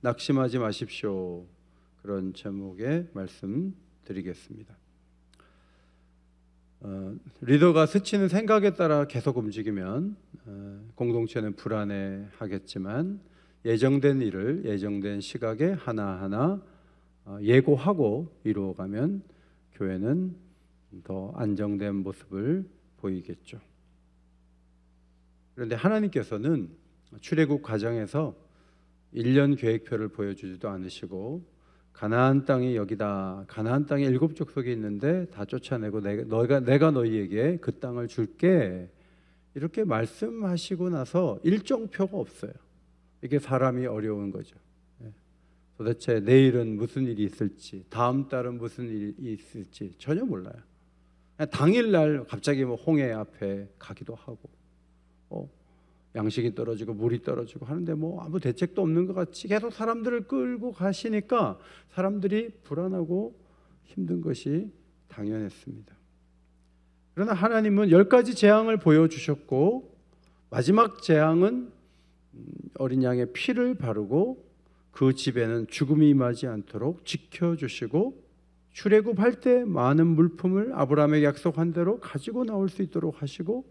낙심하지 마십시오. 그런 제목의 말씀 드리겠습니다. 리더가 스치는 생각에 따라 계속 움직이면 공동체는 불안해하겠지만 예정된 일을 예정된 시각에 하나하나 예고하고 이루어가면 교회는 더 안정된 모습을 보이겠죠. 그런데 하나님께서는 출애굽 과정에서 1년 계획표를 보여주지도 않으시고 가나안 땅이 여기다, 가나안 땅에 7 족속이 있는데 다 쫓아내고 내가 너희에게 그 땅을 줄게, 이렇게 말씀하시고 나서 일정표가 없어요. 이게 사람이 어려운 거죠. 도대체 내일은 무슨 일이 있을지, 다음 달은 무슨 일이 있을지 전혀 몰라요. 당일날 갑자기 홍해 앞에 가기도 하고 양식이 떨어지고 물이 떨어지고 하는데 아무 대책도 없는 것 같이 계속 사람들을 끌고 가시니까 사람들이 불안하고 힘든 것이 당연했습니다. 그러나 하나님은 10가지 재앙을 보여주셨고 마지막 재앙은 어린 양의 피를 바르고 그 집에는 죽음이 임하지 않도록 지켜주시고 출애굽할 때 많은 물품을 아브라함에게 약속한 대로 가지고 나올 수 있도록 하시고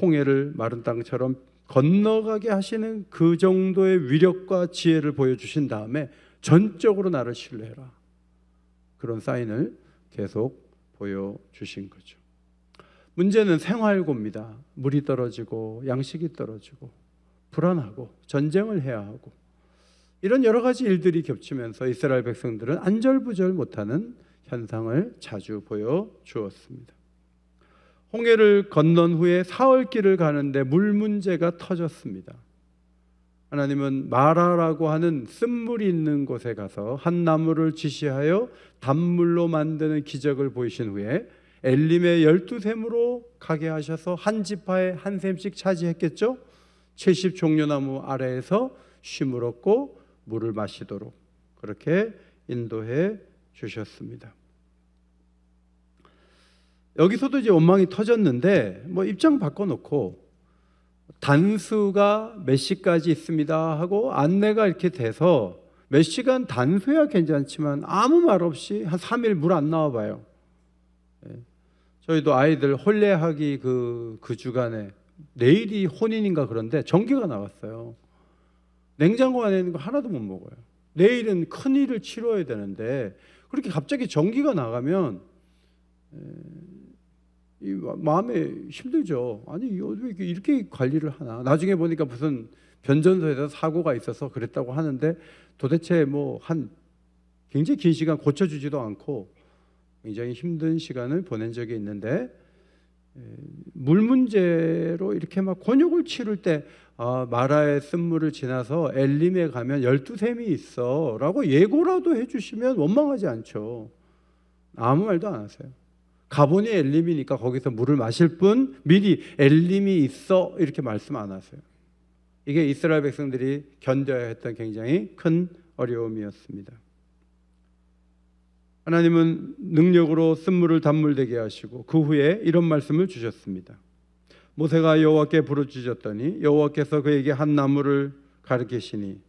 홍해를 마른 땅처럼 건너가게 하시는 그 정도의 위력과 지혜를 보여주신 다음에 전적으로 나를 신뢰해라, 그런 사인을 계속 보여주신 거죠. 문제는 생활고입니다. 물이 떨어지고 양식이 떨어지고 불안하고 전쟁을 해야 하고 이런 여러 가지 일들이 겹치면서 이스라엘 백성들은 안절부절 못하는 현상을 자주 보여주었습니다. 홍해를 건넌 후에 사흘길을 가는데 물 문제가 터졌습니다. 하나님은 마라라고 하는 쓴물이 있는 곳에 가서 한 나무를 지시하여 단물로 만드는 기적을 보이신 후에 엘림의 12샘으로 가게 하셔서 한 지파에 한 샘씩 차지했겠죠. 70종려나무 아래에서 쉼을 얻고 물을 마시도록 그렇게 인도해 주셨습니다. 여기서도 이제 원망이 터졌는데 입장 바꿔놓고 단수가 몇 시까지 있습니다 하고 안내가 이렇게 돼서 몇 시간 단수야 괜찮지만 아무 말 없이 한 3일 물 안 나와 봐요. 저희도 아이들 혼례하기 그 주간에 내일이 혼인인가 그런데 전기가 나갔어요. 냉장고 안에 있는 거 하나도 못 먹어요. 내일은 큰일을 치러야 되는데 그렇게 갑자기 전기가 나가면 마음에 힘들죠. 아니 이렇게 관리를 하나. 나중에 보니까 무슨 변전소에서 사고가 있어서 그랬다고 하는데 도대체 한 굉장히 긴 시간 고쳐주지도 않고 굉장히 힘든 시간을 보낸 적이 있는데 물 문제로 이렇게 곤욕을 치를 때 마라의 쓴물을 지나서 엘림에 가면 12샘이 있어 라고 예고라도 해주시면 원망하지 않죠. 아무 말도 안 하세요. 가보니 엘림이니까 거기서 물을 마실 뿐 미리 엘림이 있어 이렇게 말씀 안 하세요. 이게 이스라엘 백성들이 견뎌야 했던 굉장히 큰 어려움이었습니다. 하나님은 능력으로 쓴물을 단물되게 하시고 그 후에 이런 말씀을 주셨습니다. 모세가 여호와께 부르짖었더니 여호와께서 그에게 한 나무를 가리키시니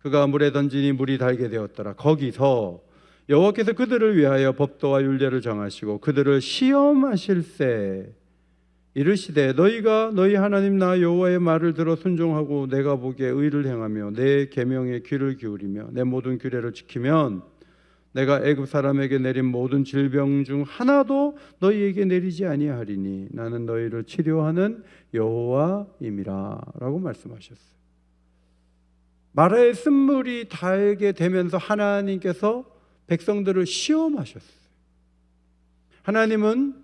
그가 물에 던지니 물이 달게 되었더라. 거기서 여호와께서 그들을 위하여 법도와 율례를 정하시고 그들을 시험하실세 이르시되 너희가 너희 하나님 나 여호와의 말을 들어 순종하고 내가 보기에 의를 행하며 내 계명에 귀를 기울이며 내 모든 규례를 지키면 내가 애굽 사람에게 내린 모든 질병 중 하나도 너희에게 내리지 아니하리니 나는 너희를 치료하는 여호와임이라 라고 말씀하셨어요. 마라의 쓴물이 달게 되면서 하나님께서 백성들을 시험하셨어요. 하나님은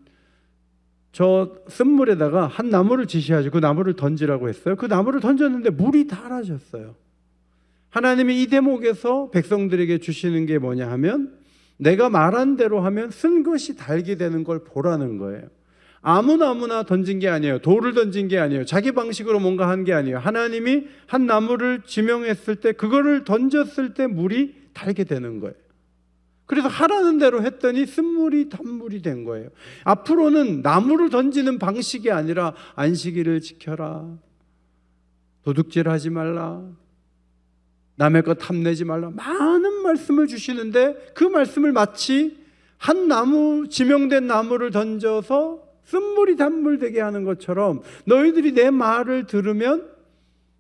저 쓴물에다가 한 나무를 지시하시고 그 나무를 던지라고 했어요. 그 나무를 던졌는데 물이 달아졌어요. 하나님이 이 대목에서 백성들에게 주시는 게 뭐냐 하면 내가 말한 대로 하면 쓴 것이 달게 되는 걸 보라는 거예요. 아무나 던진 게 아니에요. 돌을 던진 게 아니에요. 자기 방식으로 뭔가 한 게 아니에요. 하나님이 한 나무를 지명했을 때 그거를 던졌을 때 물이 달게 되는 거예요. 그래서 하라는 대로 했더니 쓴물이 단물이 된 거예요. 앞으로는 나무를 던지는 방식이 아니라 안식일을 지켜라, 도둑질하지 말라, 남의 것 탐내지 말라, 많은 말씀을 주시는데 그 말씀을 마치 한 나무, 지명된 나무를 던져서 쓴물이 단물되게 하는 것처럼 너희들이 내 말을 들으면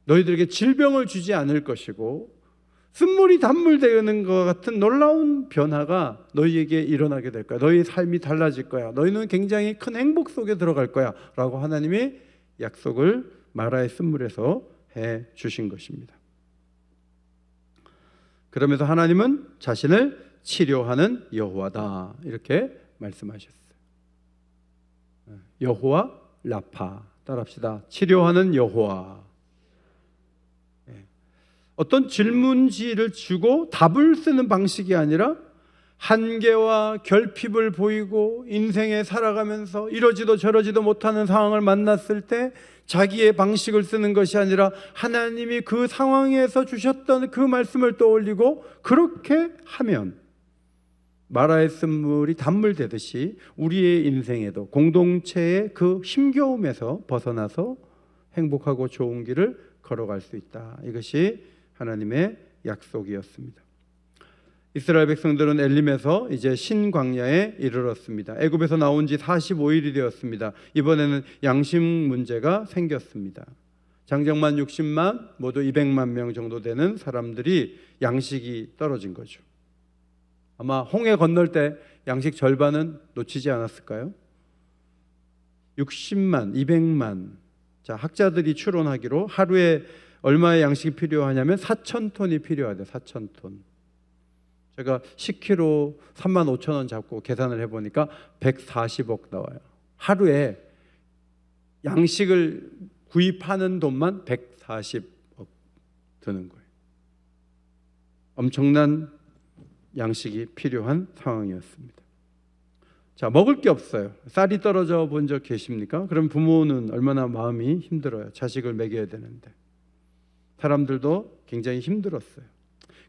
너희들에게 질병을 주지 않을 것이고 쓴물이 단물되는 것 같은 놀라운 변화가 너희에게 일어나게 될 거야. 너희의 삶이 달라질 거야. 너희는 굉장히 큰 행복 속에 들어갈 거야 라고 하나님이 약속을 마라의 쓴물에서 해 주신 것입니다. 그러면서 하나님은 자신을 치료하는 여호와다 이렇게 말씀하셨어요. 여호와 라파, 따라합시다. 치료하는 여호와. 어떤 질문지를 주고 답을 쓰는 방식이 아니라 한계와 결핍을 보이고 인생에 살아가면서 이러지도 저러지도 못하는 상황을 만났을 때 자기의 방식을 쓰는 것이 아니라 하나님이 그 상황에서 주셨던 그 말씀을 떠올리고 그렇게 하면 마라의 쓴물이 단물되듯이 우리의 인생에도 공동체의 그 힘겨움에서 벗어나서 행복하고 좋은 길을 걸어갈 수 있다. 이것이 하나님의 약속이었습니다. 이스라엘 백성들은 엘림에서 이제 신광야에 이르렀습니다. 애굽에서 나온 지 45일이 되었습니다. 이번에는 양식 문제가 생겼습니다. 장정만 60만, 모두 200만 명 정도 되는 사람들이 양식이 떨어진 거죠. 아마 홍해 건널 때 양식 절반은 놓치지 않았을까요? 60만, 200만. 자, 학자들이 추론하기로 하루에 얼마의 양식이 필요하냐면 4,000톤이 필요하대요. 4,000톤. 제가 10kg 35,000원 잡고 계산을 해보니까 140억 나와요. 하루에 양식을 구입하는 돈만 140억 드는 거예요. 엄청난 양식이 필요한 상황이었습니다. 자, 먹을 게 없어요. 쌀이 떨어져 본 적 계십니까? 그럼 부모는 얼마나 마음이 힘들어요. 자식을 먹여야 되는데. 사람들도 굉장히 힘들었어요.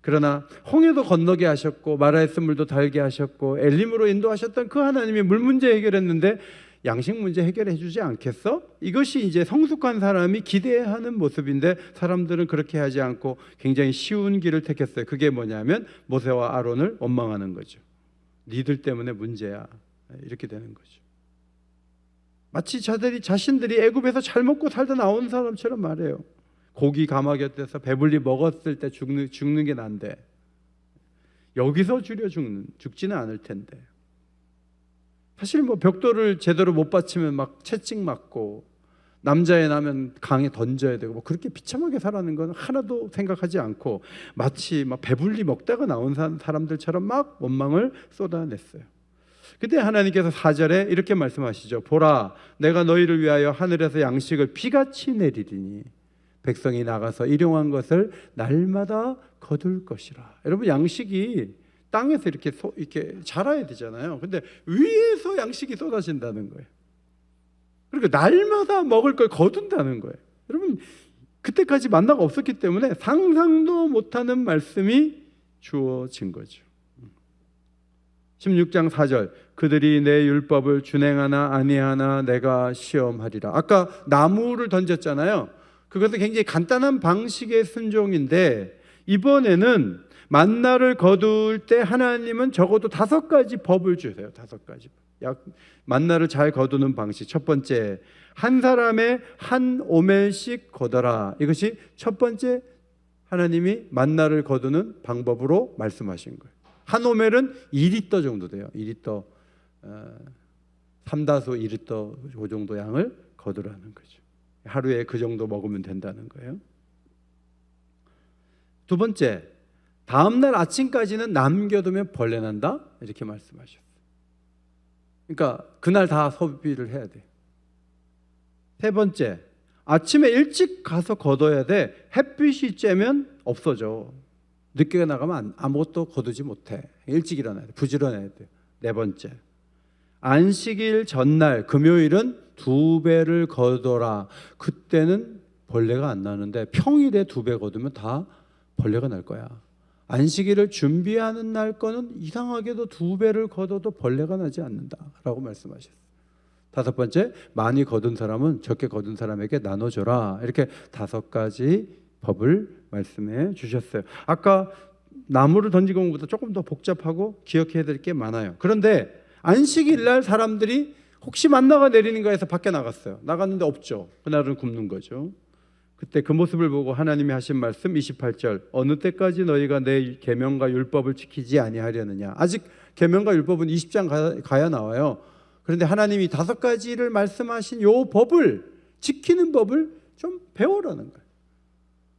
그러나 홍해도 건너게 하셨고 마라의 쓴물도 달게 하셨고 엘림으로 인도하셨던 그 하나님이 물 문제 해결했는데 양식 문제 해결해 주지 않겠어? 이것이 이제 성숙한 사람이 기대하는 모습인데 사람들은 그렇게 하지 않고 굉장히 쉬운 길을 택했어요. 그게 뭐냐면 모세와 아론을 원망하는 거죠. 니들 때문에 문제야. 이렇게 되는 거죠. 마치 자신들이 애굽에서 잘 먹고 살다 나온 사람처럼 말해요. 고기 가마 곁에서 배불리 먹었을 때 죽는 게 난데 여기서 죽지는 않을 텐데. 사실 뭐 벽돌을 제대로 못 받치면 막 채찍 맞고 남자애 나면 강에 던져야 되고 뭐 그렇게 비참하게 살아는 건 하나도 생각하지 않고 마치 막 배불리 먹다가 나온 사람들처럼 막 원망을 쏟아냈어요. 그때 하나님께서 4절에 이렇게 말씀하시죠. 보라, 내가 너희를 위하여 하늘에서 양식을 비같이 내리리니 백성이 나가서 일용한 것을 날마다 거둘 것이라. 여러분, 양식이 땅에서 이렇게 자라야 되잖아요. 근데 위에서 양식이 쏟아진다는 거예요. 그러니까 날마다 먹을 걸 거둔다는 거예요. 여러분, 그때까지 만나가 없었기 때문에 상상도 못하는 말씀이 주어진 거죠. 16장 4절, 그들이 내 율법을 준행하나 아니하나 내가 시험하리라. 아까 나무를 던졌잖아요. 그것은 굉장히 간단한 방식의 순종인데 이번에는 만나를 거둘 때 하나님은 적어도 5가지 법을 주세요. 5가지. 만나를 잘 거두는 방식. 첫 번째, 한 사람의 한 오멜씩 거둬라. 이것이 첫 번째 하나님이 만나를 거두는 방법으로 말씀하신 거예요. 한 오멜은 2리터 정도 돼요. 2리터, 3다소 2리터 그 정도 양을 거두라는 거죠. 하루에 그 정도 먹으면 된다는 거예요. 두 번째, 다음날 아침까지는 남겨두면 벌레 난다? 이렇게 말씀하셨어요. 그러니까 그날 다 소비를 해야 돼. 세 번째, 아침에 일찍 가서 걷어야 돼. 햇빛이 쬐면 없어져. 늦게 나가면 아무것도 거두지 못해. 일찍 일어나야 돼. 부지런해야 돼. 네 번째, 안식일 전날 금요일은 2배를 거둬라. 그때는 벌레가 안 나는데 평일에 2배 거두면 다 벌레가 날 거야. 안식일을 준비하는 날 거는 이상하게도 2배를 거둬도 벌레가 나지 않는다라고 말씀하셨어요. 다섯 번째, 많이 거둔 사람은 적게 거둔 사람에게 나눠줘라. 이렇게 5가지 법을 말씀해 주셨어요. 아까 나무를 던지고 온 것보다 조금 더 복잡하고 기억해야 될 게 많아요. 그런데 안식일 날 사람들이 혹시 만나가 내리는가 해서 밖에 나갔어요. 나갔는데 없죠. 그날은 굶는 거죠. 그때 그 모습을 보고 하나님이 하신 말씀 28절, 어느 때까지 너희가 내 계명과 율법을 지키지 아니하려느냐. 아직 계명과 율법은 20장 가야 나와요. 그런데 하나님이 5가지를 말씀하신 요 법을 지키는 법을 좀 배우라는 거예요.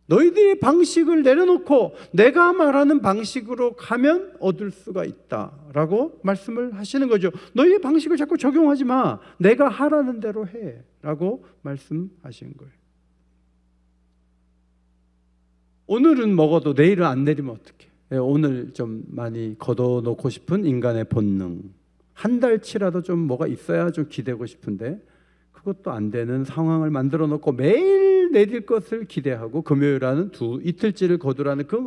너희들의 방식을 내려놓고 내가 말하는 방식으로 가면 얻을 수가 있다라고 말씀을 하시는 거죠. 너희의 방식을 자꾸 적용하지 마. 내가 하라는 대로 해 라고 말씀하신 거예요. 오늘은 먹어도 내일은 안 내리면 어떡해. 오늘 좀 많이 걷어놓고 싶은 인간의 본능. 한 달치라도 좀 뭐가 있어야 좀 기대고 싶은데 그것도 안 되는 상황을 만들어 놓고 매일 내릴 것을 기대하고 금요일하는 이틀째를 거두라는 그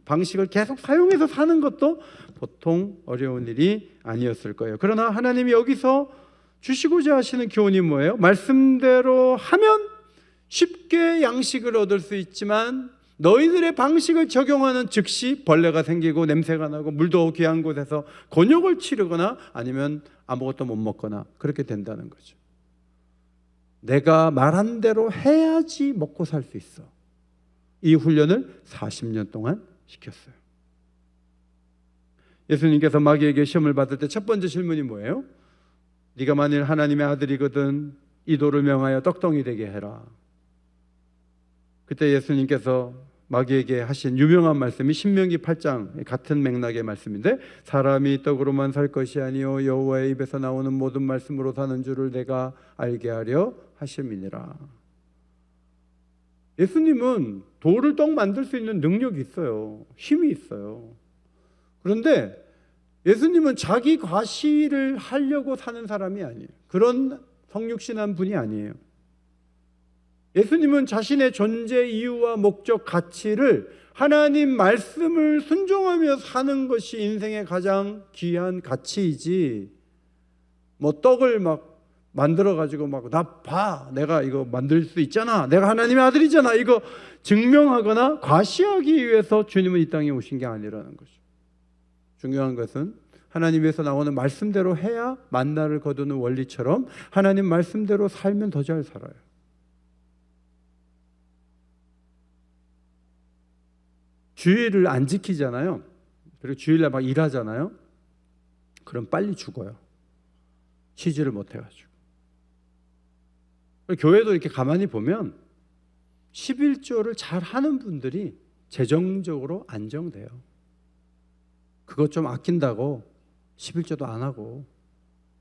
방식을 계속 사용해서 사는 것도 보통 어려운 일이 아니었을 거예요. 그러나 하나님이 여기서 주시고자 하시는 교훈이 뭐예요? 말씀대로 하면 쉽게 양식을 얻을 수 있지만 너희들의 방식을 적용하는 즉시 벌레가 생기고 냄새가 나고 물도 귀한 곳에서 곤욕을 치르거나 아니면 아무것도 못 먹거나 그렇게 된다는 거죠. 내가 말한 대로 해야지 먹고 살 수 있어. 이 훈련을 40년 동안 시켰어요. 예수님께서 마귀에게 시험을 받을 때 첫 번째 질문이 뭐예요? 네가 만일 하나님의 아들이거든 이 돌을 명하여 떡덩이 되게 해라. 그때 예수님께서 마귀에게 하신 유명한 말씀이 신명기 8장 같은 맥락의 말씀인데 사람이 떡으로만 살 것이 아니요 여호와의 입에서 나오는 모든 말씀으로 사는 줄을 내가 알게 하려 하심이니라. 예수님은 돌을 떡 만들 수 있는 능력이 있어요. 힘이 있어요. 그런데 예수님은 자기 과시를 하려고 사는 사람이 아니에요. 그런 성육신한 분이 아니에요. 예수님은 자신의 존재 이유와 목적, 가치를 하나님 말씀을 순종하며 사는 것이 인생의 가장 귀한 가치이지 뭐 떡을 막 만들어가지고 막 나 봐 내가 이거 만들 수 있잖아 내가 하나님의 아들이잖아 이거 증명하거나 과시하기 위해서 주님은 이 땅에 오신 게 아니라는 거죠. 중요한 것은 하나님에서 나오는 말씀대로 해야 만나를 거두는 원리처럼 하나님 말씀대로 살면 더 잘 살아요. 주일을 안 지키잖아요. 그리고 주일날 막 일하잖아요. 그럼 빨리 죽어요. 쉬지를 못해가지고. 교회도 이렇게 가만히 보면 11조를 잘 하는 분들이 재정적으로 안정돼요. 그것 좀 아낀다고 11조도 안 하고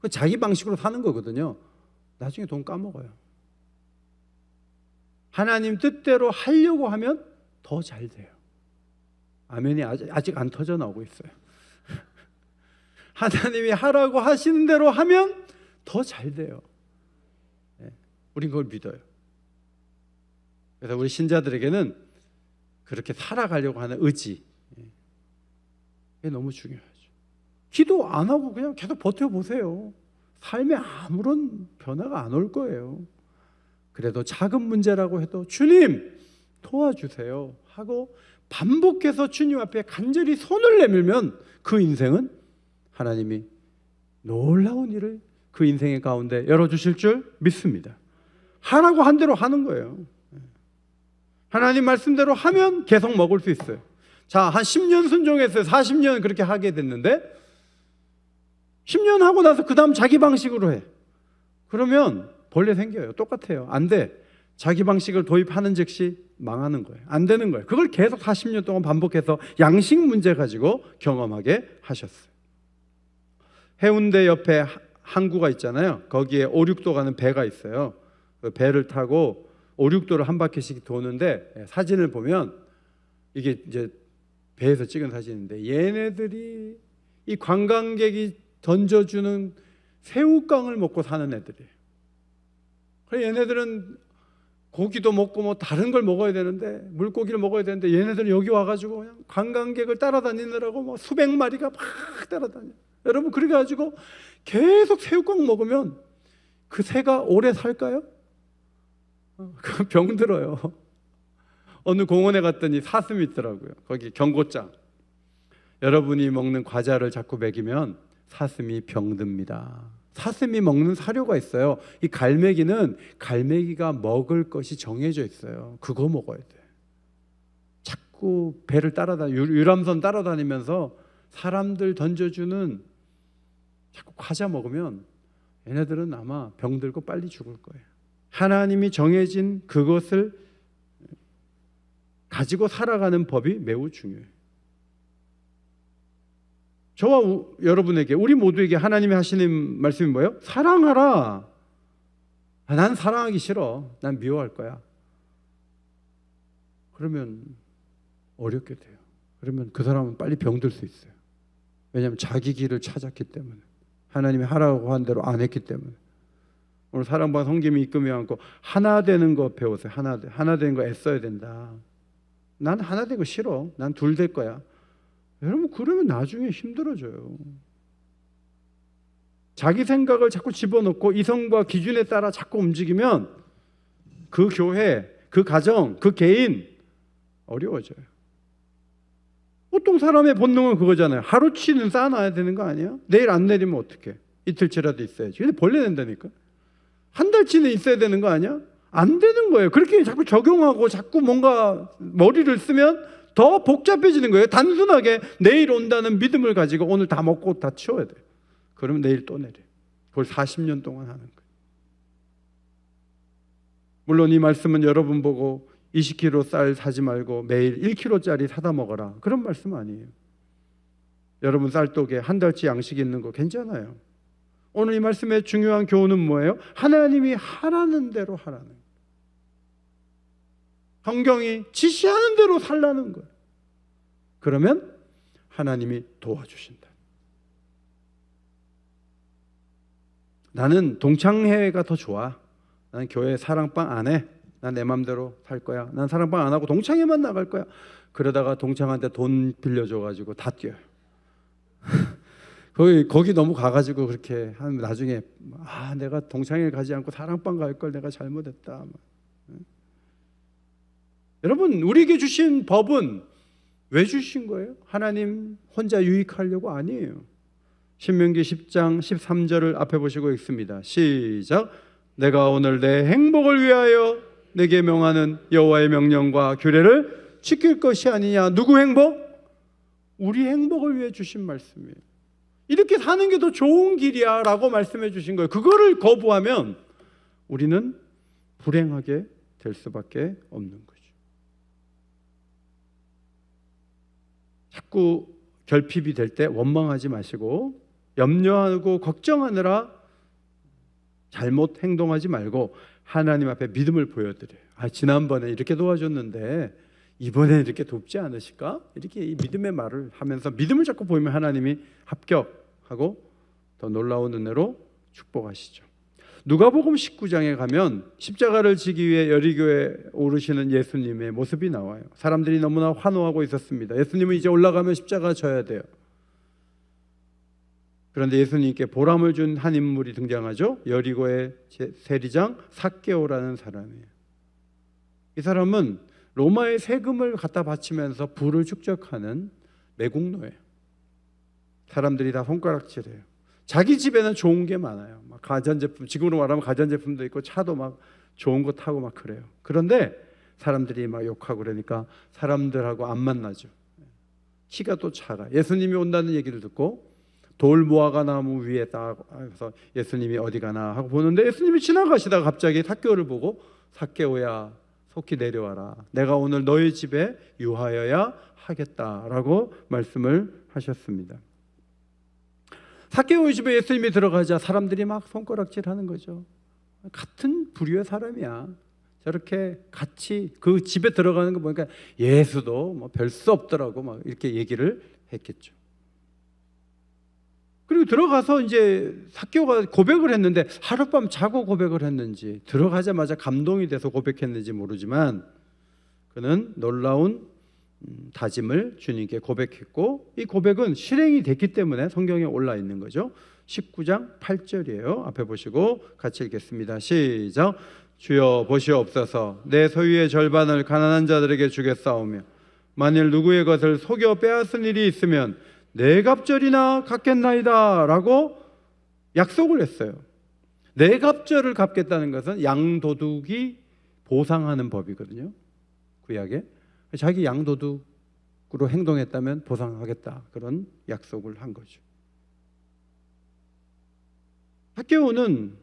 자기 방식으로 사는 거거든요. 나중에 돈 까먹어요. 하나님 뜻대로 하려고 하면 더 잘 돼요. 아멘이 아직 안 터져 나오고 있어요. 하나님이 하라고 하시는 대로 하면 더 잘 돼요. 우린 그걸 믿어요. 그래서 우리 신자들에게는 그렇게 살아가려고 하는 의지, 이게 너무 중요하죠. 기도 안 하고 그냥 계속 버텨보세요. 삶에 아무런 변화가 안 올 거예요. 그래도 작은 문제라고 해도 주님 도와주세요 하고 반복해서 주님 앞에 간절히 손을 내밀면 그 인생은 하나님이 놀라운 일을 그 인생의 가운데 열어주실 줄 믿습니다. 하라고 한 대로 하는 거예요. 하나님 말씀대로 하면 계속 먹을 수 있어요. 자, 한 10년 순종했어요. 40년 그렇게 하게 됐는데 10년 하고 나서 그 다음 자기 방식으로 해. 그러면 벌레 생겨요. 똑같아요. 안 돼. 자기 방식을 도입하는 즉시 망하는 거예요. 안 되는 거예요. 그걸 계속 40년 동안 반복해서 양식 문제 가지고 경험하게 하셨어요. 해운대 옆에 항구가 있잖아요. 거기에 5, 6도 가는 배가 있어요. 그 배를 타고 5, 6도를 한 바퀴씩 도는데 사진을 보면 이게 이제 배에서 찍은 사진인데 얘네들이 이 관광객이 던져주는 새우깡을 먹고 사는 애들이에요. 그래서 얘네들은 고기도 먹고 뭐 다른 걸 먹어야 되는데 물고기를 먹어야 되는데 얘네들은 여기 와가지고 그냥 관광객을 따라다니느라고 뭐 수백 마리가 막 따라다녀. 여러분 그래가지고 계속 새우깡 먹으면 그 새가 오래 살까요? 병들어요. 어느 공원에 갔더니 사슴이 있더라고요. 거기 경고장. 여러분이 먹는 과자를 자꾸 먹이면 사슴이 병듭니다. 사슴이 먹는 사료가 있어요. 이 갈매기는 갈매기가 먹을 것이 정해져 있어요. 그거 먹어야 돼. 자꾸 배를 유람선 따라다니면서 사람들 던져주는 자꾸 과자 먹으면 얘네들은 아마 병들고 빨리 죽을 거예요. 하나님이 정해진 그것을 가지고 살아가는 법이 매우 중요해요. 저와 여러분에게, 우리 모두에게 하나님이 하시는 말씀이 뭐예요? 사랑하라. 난 사랑하기 싫어. 난 미워할 거야. 그러면 어렵게 돼요. 그러면 그 사람은 빨리 병들 수 있어요. 왜냐하면 자기 길을 찾았기 때문에, 하나님이 하라고 한 대로 안 했기 때문에. 오늘 사랑과 성김이 이끌며 안고 하나 되는 거 배우세요. 하나 되는 거 애써야 된다. 난 하나 되는 거 싫어. 난 둘 될 거야. 여러분, 그러면 나중에 힘들어져요. 자기 생각을 자꾸 집어넣고 이성과 기준에 따라 자꾸 움직이면 그 교회, 그 가정, 그 개인 어려워져요. 보통 사람의 본능은 그거잖아요. 하루치는 쌓아놔야 되는 거 아니야? 내일 안 내리면 어떡해? 이틀치라도 있어야지. 근데 벌레 낸다니까. 한 달치는 있어야 되는 거 아니야? 안 되는 거예요. 그렇게 자꾸 적용하고 자꾸 뭔가 머리를 쓰면 더 복잡해지는 거예요. 단순하게 내일 온다는 믿음을 가지고 오늘 다 먹고 다 치워야 돼요. 그러면 내일 또 내려. 그걸 40년 동안 하는 거예요. 물론 이 말씀은 여러분 보고 20kg 쌀 사지 말고 매일 1kg짜리 사다 먹어라, 그런 말씀 아니에요. 여러분 쌀독에 한 달치 양식 있는 거 괜찮아요. 오늘 이 말씀의 중요한 교훈은 뭐예요? 하나님이 하라는 대로 하라는 거예요. 성경이 지시하는 대로 살라는 거예요. 그러면 하나님이 도와주신다. 나는 동창회가 더 좋아. 나는 교회 사랑방 안 해. 난 내 맘대로 살 거야. 난 사랑방 안 하고 동창회만 나갈 거야. 그러다가 동창한테 돈 빌려줘가지고 다 뛰어요. 거기 너무 가가지고 그렇게 하면 나중에 내가 동창회 가지 않고 사랑방 갈 걸 내가 잘못했다. 여러분, 우리에게 주신 법은 왜 주신 거예요? 하나님 혼자 유익하려고 아니에요. 신명기 10장 13절을 앞에 보시고 읽습니다. 시작. 내가 오늘 내 행복을 위하여 내게 명하는 여호와의 명령과 규례를 지킬 것이 아니냐. 누구 행복? 우리 행복을 위해 주신 말씀이에요. 이렇게 사는 게 더 좋은 길이야 라고 말씀해 주신 거예요. 그거를 거부하면 우리는 불행하게 될 수밖에 없는 거죠. 자꾸 결핍이 될 때 원망하지 마시고 염려하고 걱정하느라 잘못 행동하지 말고 하나님 앞에 믿음을 보여드려요. 지난번에 이렇게 도와줬는데 이번에 이렇게 돕지 않으실까? 이렇게 이 믿음의 말을 하면서 믿음을 자꾸 보이면 하나님이 합격하고 더 놀라운 은혜로 축복하시죠. 누가복음 19장에 가면 십자가를 지기 위해 여리고에 오르시는 예수님의 모습이 나와요. 사람들이 너무나 환호하고 있었습니다. 예수님은 이제 올라가면 십자가 져야 돼요. 그런데 예수님께 보람을 준 한 인물이 등장하죠. 여리고의 세리장 삭개오라는 사람이에요. 이 사람은 로마의 세금을 갖다 바치면서 부를 축적하는 매국노예요. 사람들이 다 손가락질해요. 자기 집에는 좋은 게 많아요. 막 가전제품, 지금으로 말하면 가전제품도 있고 차도 막 좋은 거 타고 막 그래요. 그런데 사람들이 막 욕하고 그러니까 사람들하고 안 만나죠. 키가 또 작아. 예수님이 온다는 얘기를 듣고 돌 무화과 나무 위에 딱 해서 예수님이 어디 가나 하고 보는데 예수님이 지나가시다가 갑자기 삭개오를 보고 삭개오야 속히 내려와라. 내가 오늘 너희 집에 유하여야 하겠다라고 말씀을 하셨습니다. 삭개오의 집에 예수님이 들어가자 사람들이 막 손가락질하는 거죠. 같은 부류의 사람이야. 저렇게 같이 그 집에 들어가는 거 보니까 예수도 뭐 별 수 없더라고 막 이렇게 얘기를 했겠죠. 그리고 들어가서 이제 삭개오가 고백을 했는데 하룻밤 자고 고백을 했는지 들어가자마자 감동이 돼서 고백했는지 모르지만 그는 놀라운 다짐을 주님께 고백했고 이 고백은 실행이 됐기 때문에 성경에 올라 있는 거죠. 19장 8절이에요. 앞에 보시고 같이 읽겠습니다. 시작. 주여 보시옵소서. 내 소유의 절반을 가난한 자들에게 주겠사오며 만일 누구의 것을 속여 빼앗은 일이 있으면 네 갑절이나 갚겠나이다 라고 약속을 했어요. 네 갑절을 갚겠다는 것은 양도둑이 보상하는 법이거든요. 구약에 자기 양도둑으로 행동했다면 보상하겠다, 그런 약속을 한 거죠. 삭개오는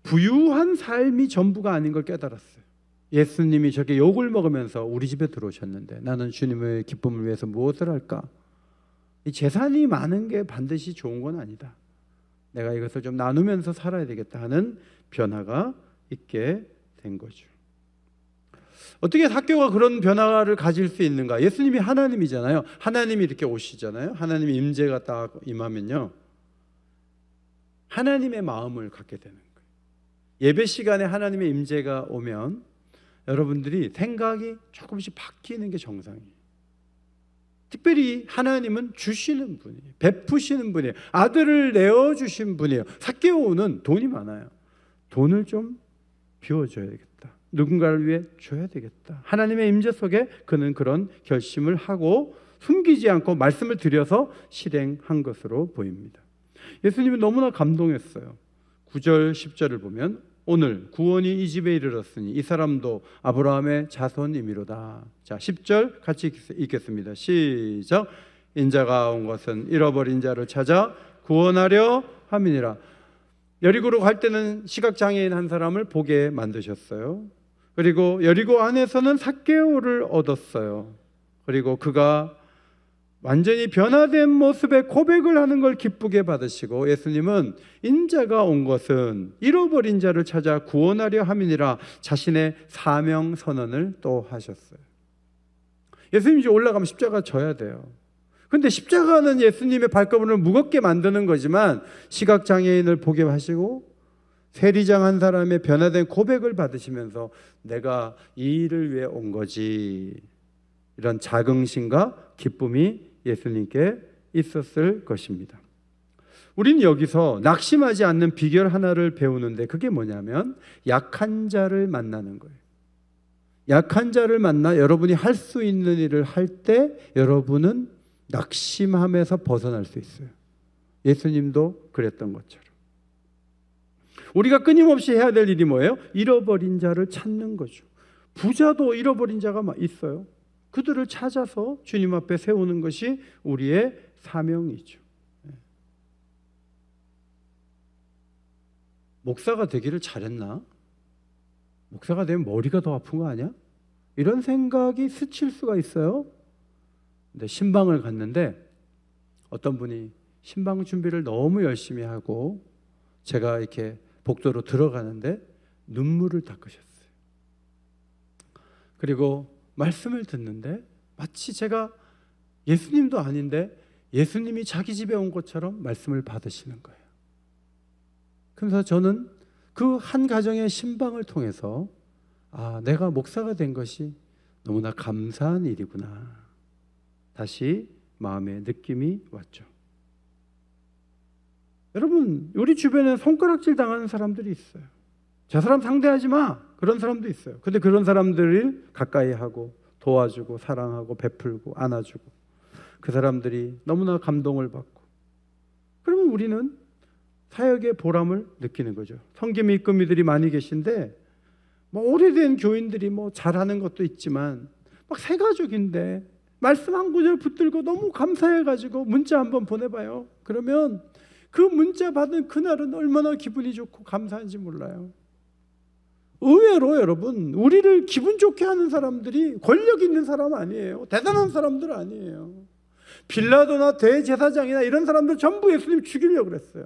부유한 삶이 전부가 아닌 걸 깨달았어요. 예수님이 저렇게 욕을 먹으면서 우리 집에 들어오셨는데 나는 주님의 기쁨을 위해서 무엇을 할까? 이 재산이 많은 게 반드시 좋은 건 아니다. 내가 이것을 좀 나누면서 살아야 되겠다 하는 변화가 있게 된 거죠. 어떻게 삭개오가 그런 변화를 가질 수 있는가? 예수님이 하나님이잖아요. 하나님이 이렇게 오시잖아요. 하나님의 임재가 딱 임하면요, 하나님의 마음을 갖게 되는 거예요. 예배 시간에 하나님의 임재가 오면 여러분들이 생각이 조금씩 바뀌는 게 정상이에요. 특별히 하나님은 주시는 분이에요. 베푸시는 분이에요. 아들을 내어주신 분이에요. 삭개오는 돈이 많아요. 돈을 좀 비워줘야 되겠다. 누군가를 위해 줘야 되겠다. 하나님의 임재 속에 그는 그런 결심을 하고 숨기지 않고 말씀을 드려서 실행한 것으로 보입니다. 예수님이 너무나 감동했어요. 9절 10절을 보면 오늘 구원이 이 집에 이르렀으니 이 사람도 아브라함의 자손이미로다. 자, 10절 같이 읽겠습니다. 시작. 인자가 온 것은 잃어버린 자를 찾아 구원하려 함이니라. 여리고로 갈 때는 시각장애인 한 사람을 보게 만드셨어요. 그리고 여리고 안에서는 삭개오를 얻었어요. 그리고 그가 완전히 변화된 모습에 고백을 하는 걸 기쁘게 받으시고, 예수님은 인자가 온 것은 잃어버린 자를 찾아 구원하려 함이니라 자신의 사명 선언을 또 하셨어요. 예수님이 이제 올라가면 십자가 져야 돼요. 근데 십자가는 예수님의 발걸음을 무겁게 만드는 거지만 시각장애인을 보게 하시고 세리장 한 사람의 변화된 고백을 받으시면서 내가 이 일을 위해 온 거지, 이런 자긍심과 기쁨이 예수님께 있었을 것입니다. 우리는 여기서 낙심하지 않는 비결 하나를 배우는데 그게 뭐냐면 약한 자를 만나는 거예요. 약한 자를 만나 여러분이 할 수 있는 일을 할 때 여러분은 낙심함에서 벗어날 수 있어요. 예수님도 그랬던 것처럼. 우리가 끊임없이 해야 될 일이 뭐예요? 잃어버린 자를 찾는 거죠. 부자도 잃어버린 자가 있어요. 그들을 찾아서 주님 앞에 세우는 것이 우리의 사명이죠. 목사가 되기를 잘했나? 목사가 되면 머리가 더 아픈 거 아니야? 이런 생각이 스칠 수가 있어요. 근데 신방을 갔는데 어떤 분이 신방 준비를 너무 열심히 하고 제가 이렇게 복도로 들어가는데 눈물을 닦으셨어요. 그리고 말씀을 듣는데 마치 제가 예수님도 아닌데 예수님이 자기 집에 온 것처럼 말씀을 받으시는 거예요. 그래서 저는 그 한 가정의 신방을 통해서 내가 목사가 된 것이 너무나 감사한 일이구나, 다시 마음의 느낌이 왔죠. 여러분, 우리 주변에 손가락질 당하는 사람들이 있어요. 저 사람 상대하지 마, 그런 사람도 있어요. 근데 그런 사람들을 가까이 하고 도와주고 사랑하고 베풀고 안아주고 그 사람들이 너무나 감동을 받고, 그러면 우리는 사역의 보람을 느끼는 거죠. 성김 입금이들이 많이 계신데 오래된 교인들이 잘하는 것도 있지만 막 새 가족인데 말씀 한 구절 붙들고 너무 감사해가지고 문자 한번 보내봐요. 그러면 그 문자 받은 그날은 얼마나 기분이 좋고 감사한지 몰라요. 의외로 여러분, 우리를 기분 좋게 하는 사람들이 권력 있는 사람 아니에요. 대단한 사람들 아니에요. 빌라도나 대제사장이나 이런 사람들 전부 예수님 죽이려고 그랬어요.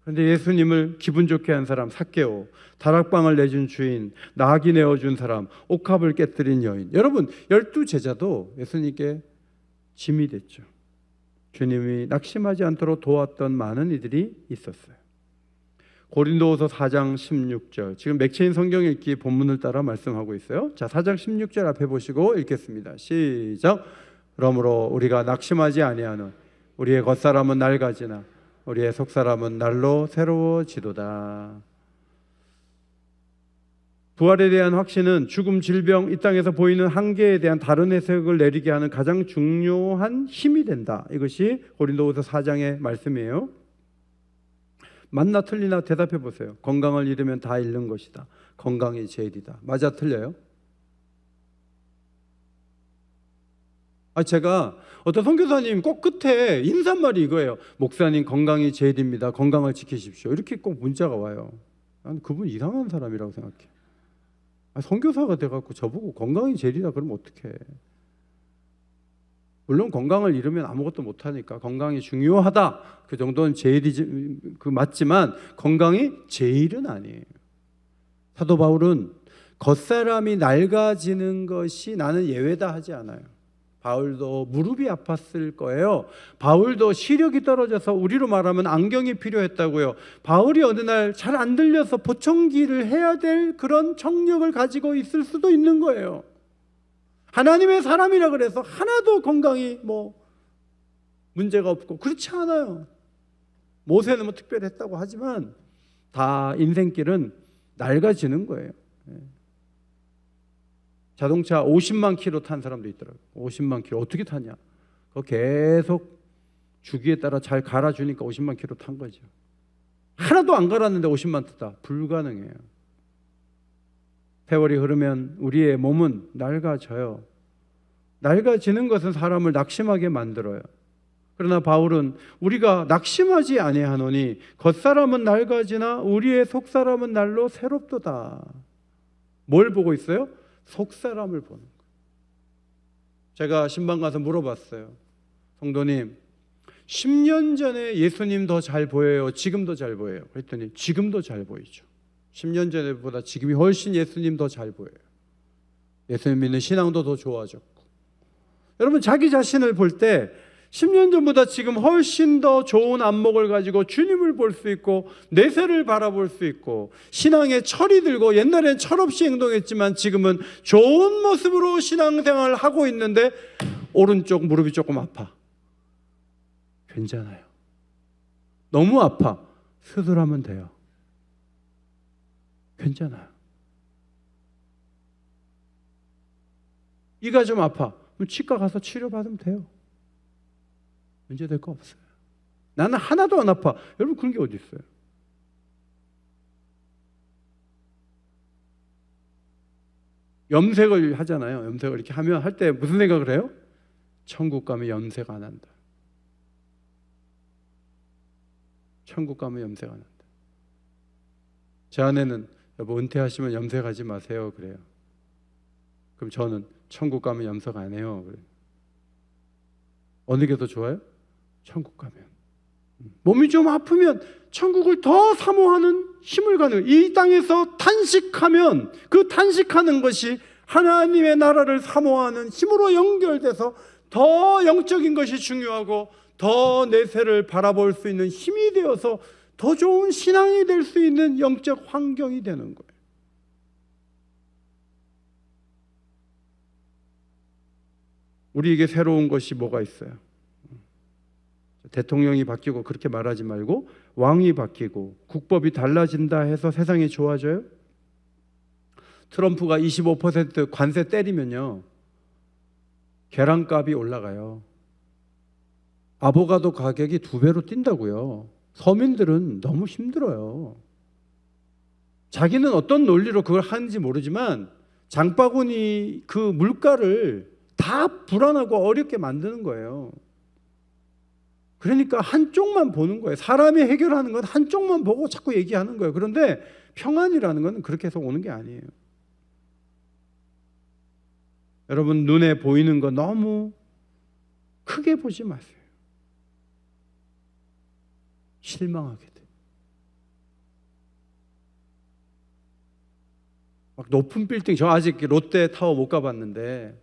그런데 예수님을 기분 좋게 한 사람 삭개오, 다락방을 내준 주인, 나귀 내어준 사람, 옥합을 깨뜨린 여인, 여러분 12제자도 예수님께 짐이 됐죠. 주님이 낙심하지 않도록 도왔던 많은 이들이 있었어요. 고린도후서 4장 16절, 지금 맥체인 성경 읽기 본문을 따라 말씀하고 있어요. 자, 4장 16절 앞에 보시고 읽겠습니다. 시작. 그러므로 우리가 낙심하지 아니하는 우리의 겉사람은 낡아지나 우리의 속사람은 날로 새로워지도다. 부활에 대한 확신은 죽음, 질병, 이 땅에서 보이는 한계에 대한 다른 해석을 내리게 하는 가장 중요한 힘이 된다. 이것이 고린도후서 4장의 말씀이에요. 맞나 틀리나 대답해 보세요. 건강을 잃으면 다 잃는 것이다. 건강이 제일이다. 맞아 틀려요? 제가 어떤 선교사님 꼭 끝에 인사말이 이거예요. 목사님 건강이 제일입니다. 건강을 지키십시오. 이렇게 꼭 문자가 와요. 난 그분 이상한 사람이라고 생각해. 선교사가 돼갖고 저보고 건강이 제일이다 그러면 어떡해. 물론 건강을 잃으면 아무것도 못하니까 건강이 중요하다 그 정도는 제일이지, 맞지만 건강이 제일은 아니에요. 사도 바울은 겉사람이 낡아지는 것이 나는 예외다 하지 않아요. 바울도 무릎이 아팠을 거예요. 바울도 시력이 떨어져서 우리로 말하면 안경이 필요했다고요. 바울이 어느 날 잘 안 들려서 보청기를 해야 될 그런 청력을 가지고 있을 수도 있는 거예요. 하나님의 사람이라 그래서 하나도 건강이 문제가 없고 그렇지 않아요. 모세는 특별히 했다고 하지만 다 인생길은 낡아지는 거예요. 자동차 50만 킬로 탄 사람도 있더라고요. 50만 킬로 어떻게 타냐? 그거 계속 주기에 따라 잘 갈아주니까 50만 킬로 탄 거죠. 하나도 안 갈았는데 50만 타다. 불가능해요. 세월이 흐르면 우리의 몸은 낡아져요. 낡아지는 것은 사람을 낙심하게 만들어요. 그러나 바울은 우리가 낙심하지 아니하노니 겉사람은 낡아지나 우리의 속사람은 날로 새롭도다. 뭘 보고 있어요? 속사람을 보는 거예요. 제가 신방 가서 물어봤어요. 성도님, 10년 전에 예수님 더 잘 보여요? 지금 더 잘 보여요? 그랬더니 지금도 잘 보이죠. 10년 전보다 지금이 훨씬 예수님 더 잘 보여요. 예수님 믿는 신앙도 더 좋아졌고. 여러분 자기 자신을 볼 때 10년 전보다 지금 훨씬 더 좋은 안목을 가지고 주님을 볼 수 있고 내세를 바라볼 수 있고 신앙에 철이 들고 옛날엔 철없이 행동했지만 지금은 좋은 모습으로 신앙생활을 하고 있는데 오른쪽 무릎이 조금 아파. 괜찮아요. 너무 아파. 수술하면 돼요. 괜찮아요. 이가 좀 아파. 그럼 치과 가서 치료받으면 돼요. 문제될 거 없어요. 나는 하나도 안 아파. 여러분 그런 게 어디 있어요? 염색을 하잖아요. 염색을 이렇게 하면 할 때 무슨 생각을 해요? 천국 가면 염색 안 한다. 천국 가면 염색 안 한다. 제 아내는 여보 은퇴하시면 염색하지 마세요 그래요. 그럼 저는 천국 가면 염색 안 해요 그래요. 어느 게 더 좋아요? 천국 가면. 몸이 좀 아프면 천국을 더 사모하는 힘을 가는, 이 땅에서 탄식하면 그 탄식하는 것이 하나님의 나라를 사모하는 힘으로 연결돼서 더 영적인 것이 중요하고 더 내세를 바라볼 수 있는 힘이 되어서 더 좋은 신앙이 될 수 있는 영적 환경이 되는 거예요. 우리에게 새로운 것이 뭐가 있어요? 대통령이 바뀌고 그렇게 말하지 말고 왕이 바뀌고 국법이 달라진다 해서 세상이 좋아져요? 트럼프가 25% 관세 때리면요 계란값이 올라가요. 아보가도 가격이 2배로 뛴다고요. 서민들은 너무 힘들어요. 자기는 어떤 논리로 그걸 하는지 모르지만 장바구니 그 물가를 다 불안하고 어렵게 만드는 거예요. 그러니까 한쪽만 보는 거예요. 사람이 해결하는 건 한쪽만 보고 자꾸 얘기하는 거예요. 그런데 평안이라는 건 그렇게 해서 오는 게 아니에요. 여러분 눈에 보이는 거 너무 크게 보지 마세요. 실망하게 돼. 막 높은 빌딩, 저 아직 롯데타워 못 가봤는데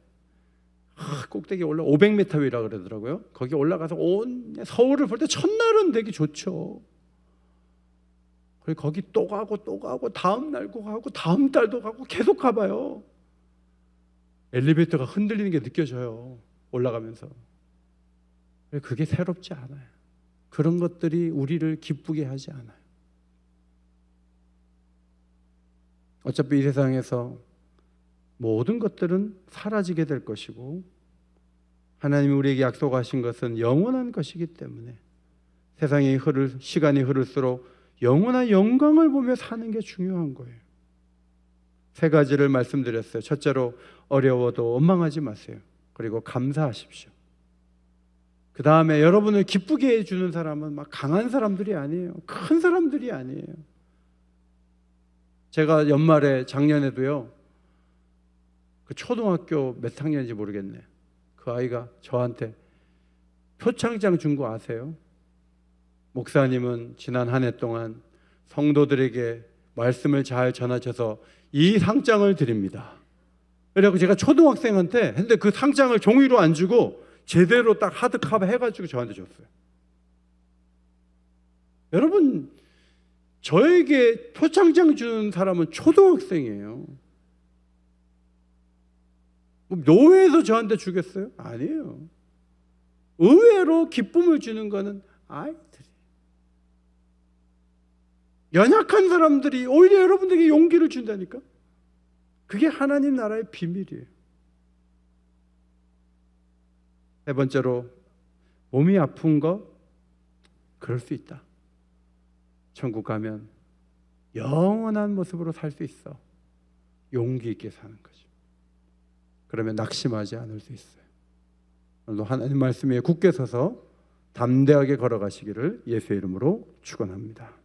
꼭대기에 올라 500m 위라 그러더라고요. 거기 올라가서 온 서울을 볼 때 첫날은 되게 좋죠. 그리고 거기 또 가고 또 가고 다음 날도 가고 다음 달도 가고 계속 가봐요. 엘리베이터가 흔들리는 게 느껴져요. 올라가면서. 그게 새롭지 않아요. 그런 것들이 우리를 기쁘게 하지 않아요. 어차피 이 세상에서 모든 것들은 사라지게 될 것이고 하나님이 우리에게 약속하신 것은 영원한 것이기 때문에 시간이 흐를수록 영원한 영광을 보며 사는 게 중요한 거예요. 3가지를 말씀드렸어요. 첫째로 어려워도 원망하지 마세요. 그리고 감사하십시오. 그 다음에 여러분을 기쁘게 해주는 사람은 막 강한 사람들이 아니에요. 큰 사람들이 아니에요. 제가 연말에 작년에도요, 그 초등학교 몇 학년인지 모르겠네. 그 아이가 저한테 표창장 준 거 아세요? 목사님은 지난 한 해 동안 성도들에게 말씀을 잘 전하셔서 이 상장을 드립니다. 그래서 제가 초등학생한테 근데 그 상장을 종이로 안 주고 제대로 딱 하드카버 해가지고 저한테 줬어요. 여러분, 저에게 표창장 주는 사람은 초등학생이에요. 노회에서 저한테 주겠어요? 아니에요. 의외로 기쁨을 주는 거는 아이들이, 연약한 사람들이 오히려 여러분들에게 용기를 준다니까. 그게 하나님 나라의 비밀이에요. 3번째로 몸이 아픈 거 그럴 수 있다. 천국 가면 영원한 모습으로 살 수 있어. 용기 있게 사는 거죠. 그러면 낙심하지 않을 수 있어요. 오늘도 하나님 말씀에 굳게 서서 담대하게 걸어가시기를 예수의 이름으로 축원합니다.